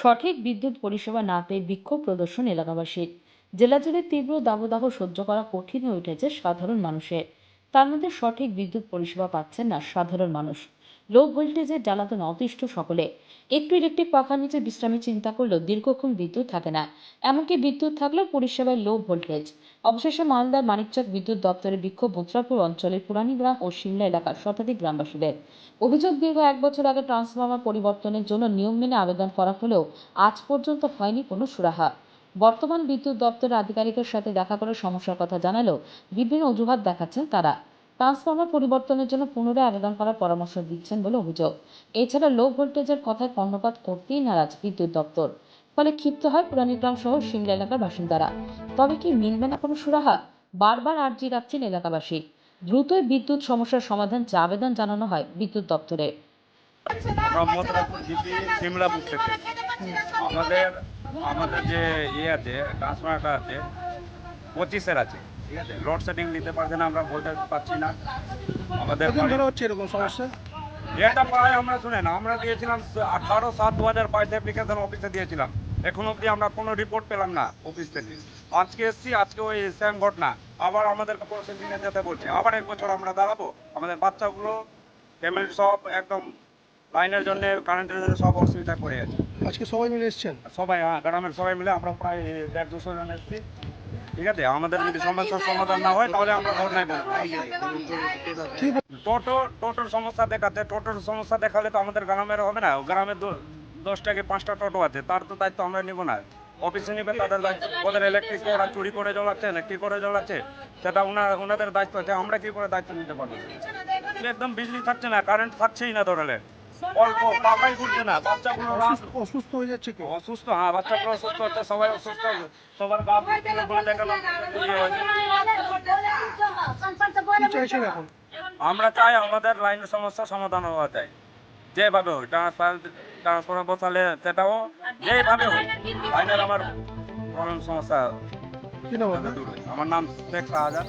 সঠিক বিদ্যুৎ পরিষেবা না পেয়ে বিক্ষোভ প্রদর্শন এলাকাবাসীর। জেলা জুড়ে তীব্র দাবদাহ সহ্য করা কঠিন হয়ে উঠেছে সাধারণ মানুষের। তার মধ্যে সঠিক বিদ্যুৎ পরিষেবা পাচ্ছেন না সাধারণ মানুষ। লো ভোল্টেজের জ্বালাতন অতিষ্ঠ সকলে। একটু ইলেকট্রিক পাখার নিচে বিশ্রামে চিন্তা করলেও দীর্ঘক্ষণ বিদ্যুৎ থাকে না। এমনকি বিদ্যুৎ থাকলেও পরিষেবায় লো ভোল্টেজ। অবশেষে মালদার মানিকচক বিদ্যুৎ দপ্তরে বিক্ষোভ ভোত্রাপুর অঞ্চলের পুরানীগ্রাম ও সিমলা এলাকার শতাধিক গ্রামবাসীদের। অভিযোগ, দীর্ঘ 1 বছর আগে ট্রান্সফরমার পরিবর্তনের জন্য নিয়ম মেনে আবেদন করা হলেও আজ পর্যন্ত হয়নি কোনো সুরাহা। বর্তমান বিদ্যুৎ দপ্তরের আধিকারিকের সাথে দেখা করে সমস্যার কথা জানালেও বিভিন্ন অজুহাত দেখাচ্ছেন তারা। ট্রান্সফরমার পরিবর্তনের জন্য পুনরায় আবেদন করার পরামর্শ দিচ্ছেন বলে অভিযোগ। এছাড়া লো ভোল্টেজের কথায় কর্ণপাত করতেই নারাজ বিদ্যুৎ দপ্তর। ফলে ক্ষিপ্ত হয় পুরানীগ্রাম সহ সিমলা এলাকার বাসিন্দারা। তবে কি মিলবে না কোনো সুরাহা? বারবার আর্জি রাখছেন এলাকাবাসী। দ্রুতই বিদ্যুৎ সমস্যার সমাধান চেয়ে আবেদন জানানো হয় বিদ্যুৎ দপ্তরে। সিমলাপুর থেকে আমাদের আমাদের যে আছে ট্রান্সফরমারটা আছে 25-এর আছে, ঠিক আছে। লোডশেডিং নিতে পারছে না, আমরা বলতে পারছি না। আমাদের হচ্ছে এরকম সমস্যা। এটা প্রায় আমরা শুনেন আমরা দিয়েছিলাম 18/7/2022 অ্যাপ্লিকেশন অফিসে দিয়েছিলাম। এখন অবধি আমরা কোনো রিপোর্ট পেলাম না অফিস থেকে। আজকে এসছি, আজকে ওই সেম ঘটনা আবার আমাদেরকে প্রসেসিংয়ে যেতে বলছে। আবার 1 বছর আমরা দাঁড়াবো। আমাদের বাচ্চাগুলো পেমেন্ট সব একদম লাইনের জন্য, কারেন্টের জন্য সব অসুবিধা করে আছে। আজকে সবাই মিলে এসেছেন? সবাই, গ্রামের সবাই মিলে আমরা প্রায় 150-200 জন এসেছি, ঠিক আছে। আমাদের যদি সমস্যার সমাধান না হয় তাহলে আমরা ধর্নায় বসবো। টোটোর সমস্যা টোটোর সমস্যা দেখালে তো আমাদের গ্রামের হবে না। গ্রামে 10 থেকে 5টা টোটো আছে, তার তো দায়িত্ব আমরা নেব না। অফিসে নেবে তাদের দায়িত্ব। ওদের ইলেকট্রিক ওরা চুরি করে জ্বলাচ্ছে না কি করে জ্বলাচ্ছে সেটা ওনাদের দায়িত্ব আছে। আমরা কি করে দায়িত্ব নিতে পারবো? একদম বিজলি থাকছে না, কারেন্ট থাকছেই না, ধরলে অল্প পাকাই ঘুরছে না। বাচ্চাগুলো অসুস্থ হয়ে যাচ্ছে কি? অসুস্থ, হ্যাঁ, বাচ্চাগুলো অসুস্থ হচ্ছে, সবাই অসুস্থ, সবার গা দেখানো। কি চাইছেন এখন? আমরা চাই আমাদের লাইনের সমস্যা সমাধান হওয়া চাই, যেভাবে হোক। ট্রান্সফরমার বসালে সেটাও যেভাবে হোক লাইনের আমার সমস্যা। কি নাম আপনার? আমার নাম শেখ শাহজাহান।